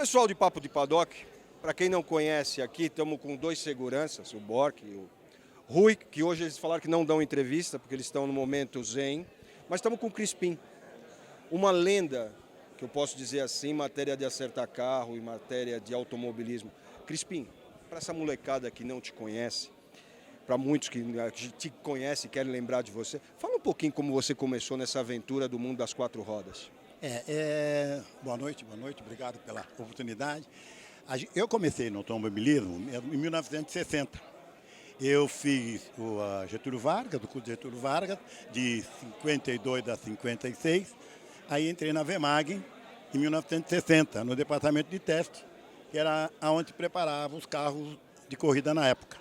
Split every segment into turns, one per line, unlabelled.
Pessoal de Papo de Paddock, para quem não conhece aqui, estamos com dois seguranças, o Bork e o Rui, que hoje eles falaram que não dão entrevista, porque eles estão no momento zen, mas estamos com o Crispim, uma lenda, que eu posso dizer assim, em matéria de acertar carro, em matéria de automobilismo. Crispim, para essa molecada que não te conhece, para muitos que te conhecem e querem lembrar de você, fala um pouquinho como você começou nessa aventura do mundo das quatro rodas.
Boa noite, obrigado pela oportunidade. Eu comecei no automobilismo em 1960. Eu fiz o Getúlio Vargas, do curso de Getúlio Vargas, de 52 a 56. Aí entrei na VEMAG em 1960, no departamento de teste, que era onde preparava os carros de corrida na época.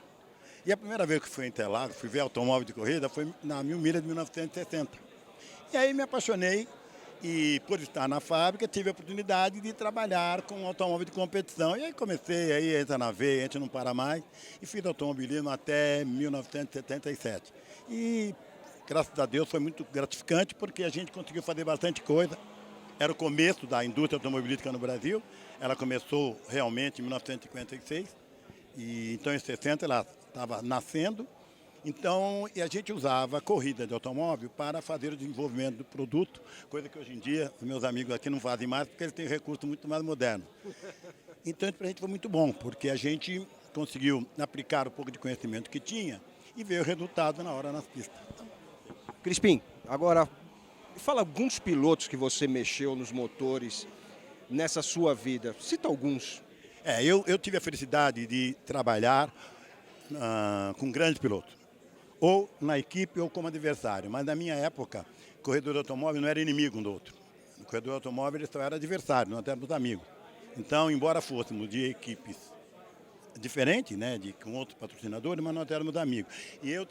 E a primeira vez que fui em Interlagos, fui ver automóvel de corrida, foi na Mil Milhas de 1960. E aí me apaixonei e, por estar na fábrica, tive a oportunidade de trabalhar com automóvel de competição. E aí comecei, aí entra na veia, a gente não para mais, e fiz automobilismo até 1977. E, graças a Deus, foi muito gratificante, porque a gente conseguiu fazer bastante coisa. Era o começo da indústria automobilística no Brasil. Ela começou realmente em 1956. E, então, em 60, ela estava nascendo. Então, e a gente usava a corrida de automóvel para fazer o desenvolvimento do produto, coisa que hoje em dia os meus amigos aqui não fazem mais, porque eles têm recursos muito mais modernos. Então, para a gente foi muito bom, porque a gente conseguiu aplicar o pouco de conhecimento que tinha e ver o resultado na hora nas pistas.
Crispim, agora fala alguns pilotos que você mexeu nos motores nessa sua vida. Cita alguns.
Eu tive a felicidade de trabalhar com grandes pilotos, ou na equipe ou como adversário. Mas na minha época, o corredor de automóvel não era inimigo um do outro. O corredor de automóvel ele só era adversário, nós éramos amigos. Então, embora fôssemos de equipes diferentes, né, com outros patrocinadores, mas nós éramos amigos. E eu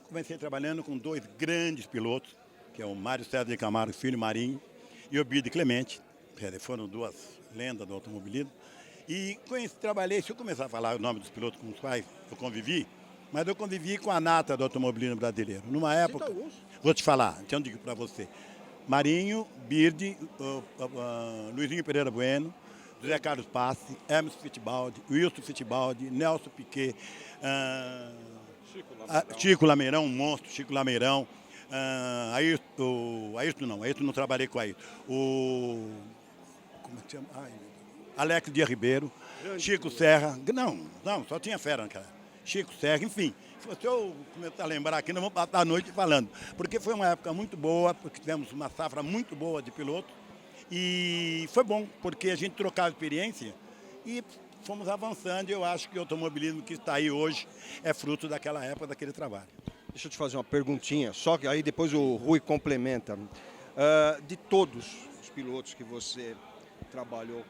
comecei trabalhando com dois grandes pilotos, que é o Mário César de Camargo Filho Marinho e o Bide Clemente. Foram duas lendas do automobilismo. E trabalhei, se eu começar a falar o nome dos pilotos com os quais eu convivi, mas eu convivi com a nata do automobilismo brasileiro. Numa época, vou te falar, então eu digo para você, Marinho, Birdi, Luizinho Pereira Bueno, José Carlos Passe, Hermes Fittipaldi, Wilson Fittipaldi, Nelson Piquet, Chico Lameirão, um monstro, Chico Lameirão, Ayrton não trabalhei com Ayrton. Como é que chama? Alex Dias Ribeiro, Chico Serra, não, só tinha fera naquela. Chico Serra, enfim. Se eu começar a lembrar aqui, nós vamos passar a noite falando. Porque foi uma época muito boa, porque tivemos uma safra muito boa de pilotos. E foi bom, porque a gente trocava experiência e fomos avançando. E eu acho que o automobilismo que está aí hoje é fruto daquela época, daquele trabalho.
Deixa eu te fazer uma perguntinha, só que aí depois o Rui complementa. De todos os pilotos que você trabalhou,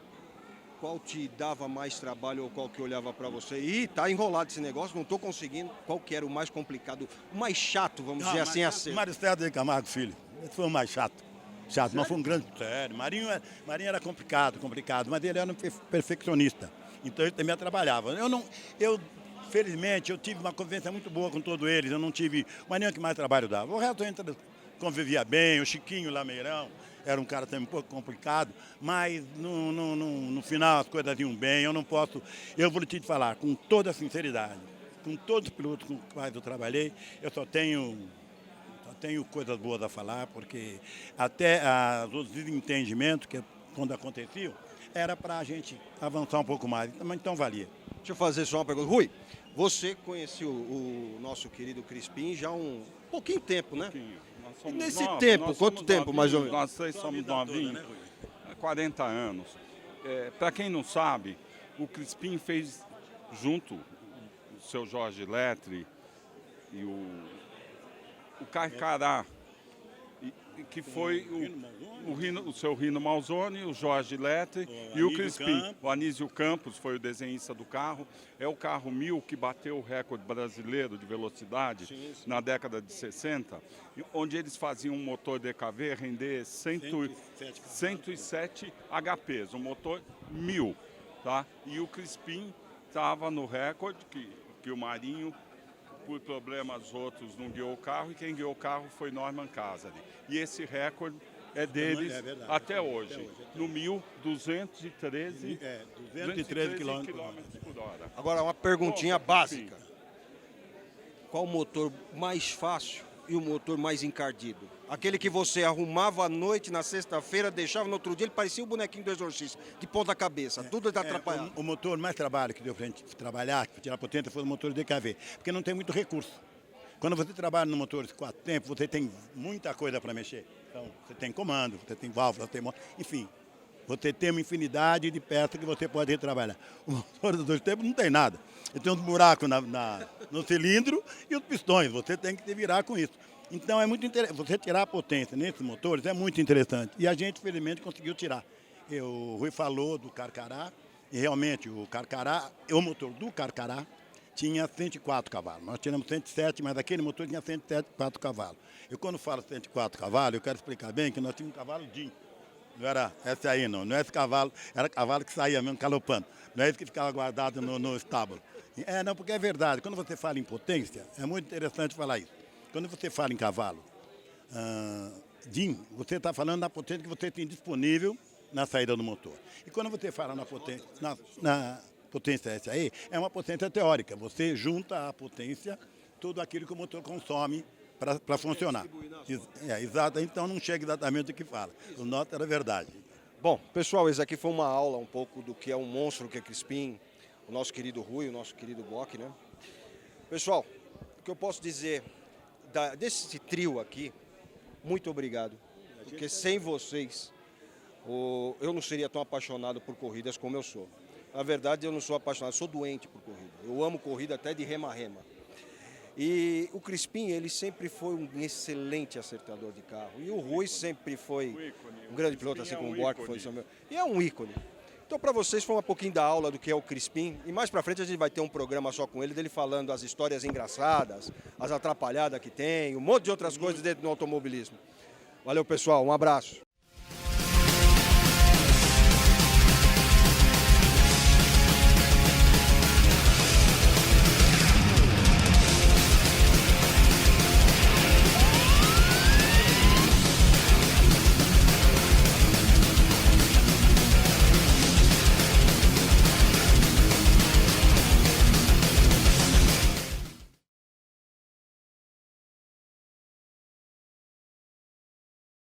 qual te dava mais trabalho ou qual que olhava para você? Ih, tá enrolado esse negócio, não estou conseguindo. Qual que era o mais complicado, o mais chato, vamos dizer assim, a ser?
Mário César de Camargo Filho. Esse foi o mais chato. Mas foi um grande... Sério, Marinho era complicado, mas ele era um perfeccionista. Então ele também trabalhava. Felizmente, eu tive uma convivência muito boa com todos eles. Eu não tive... O Marinho é que mais trabalho dava. O resto a gente convivia bem, o Chiquinho Lameirão era um cara também um pouco complicado, mas no final as coisas iam bem. Eu vou te falar com toda a sinceridade, com todos os pilotos com os quais eu trabalhei, eu só tenho coisas boas a falar, porque até os desentendimentos que quando aconteciam, era para a gente avançar um pouco mais, então valia.
Deixa eu fazer só uma pergunta. Rui, você conheceu o nosso querido Crispim já há um pouquinho tempo, né? E nesse tempo, quanto tempo mais ou menos?
Nós três somos novinhos, 40 anos. Para quem não sabe, o Crispim fez junto o seu Jorge Letri e o Carcará, que foi o seu Rino Malzone, o Jorge Letri e o Crispim. O Anísio Campos foi o desenhista do carro. É o carro 1000 que bateu o recorde brasileiro de velocidade na década de 60, onde eles faziam um motor DKV render 107 HPs, um motor 1000. Tá? E o Crispim estava no recorde que o Marinho, por problemas outros, não guiou o carro, e quem guiou o carro foi Norman Casari. E esse recorde é deles
É verdade.
até hoje. No 1213
213 quilômetros.
por hora.
Agora, uma perguntinha
Bom,
básica. Qual o motor mais fácil e o motor mais encardido? Aquele que você arrumava à noite, na sexta-feira, deixava no outro dia, ele parecia o bonequinho do exorcista, de ponta cabeça, tudo atrapalhado.
O motor mais trabalho que deu para a gente trabalhar, para tirar potência, foi o motor DKV, porque não tem muito recurso. Quando você trabalha no motor de 4 tempos, você tem muita coisa para mexer. Então, você tem comando, você tem válvula, você tem enfim, você tem uma infinidade de peças que você pode trabalhar. O motor dos 2 tempos não tem nada. Ele tem uns buracos no cilindro e os pistões, você tem que se virar com isso. Então, é muito interessante. Você tirar a potência nesses motores é muito interessante. E a gente, felizmente, conseguiu tirar. O Rui falou do Carcará, e realmente o Carcará, o motor do Carcará, tinha 104 cavalos. Nós tiramos 107, mas aquele motor tinha 104 cavalos. Eu, quando falo 104 cavalos, eu quero explicar bem que nós tínhamos um cavalo DIN. Não era esse aí, não. Não é esse cavalo, era cavalo que saía mesmo galopando. Não é esse que ficava guardado no estábulo. Não, porque é verdade. Quando você fala em potência, é muito interessante falar isso. Quando você fala em cavalo DIN, você está falando da potência que você tem disponível na saída do motor. E quando você fala na potência, na potência SAE, é uma potência teórica. Você junta à potência tudo aquilo que o motor consome para funcionar. Exato, então não chega exatamente o que fala. O nota era verdade.
Bom, pessoal, esse aqui foi uma aula um pouco do que é um monstro que é Crispim, o nosso querido Rui, o nosso querido Bock, né? Pessoal, o que eu posso dizer desse trio aqui, muito obrigado, porque sem vocês eu não seria tão apaixonado por corridas como eu sou. Na verdade, eu não sou apaixonado, sou doente por corrida. Eu amo corrida até de rema-rema. E o Crispim, ele sempre foi um excelente acertador de carro. E o Rui sempre foi um grande piloto, assim como o Bock foi. E é um ícone. Então, para vocês, foi um pouquinho da aula do que é o Crispim. E mais para frente a gente vai ter um programa só com ele, dele falando as histórias engraçadas, as atrapalhadas que tem, um monte de outras coisas dentro do automobilismo. Valeu, pessoal. Um abraço.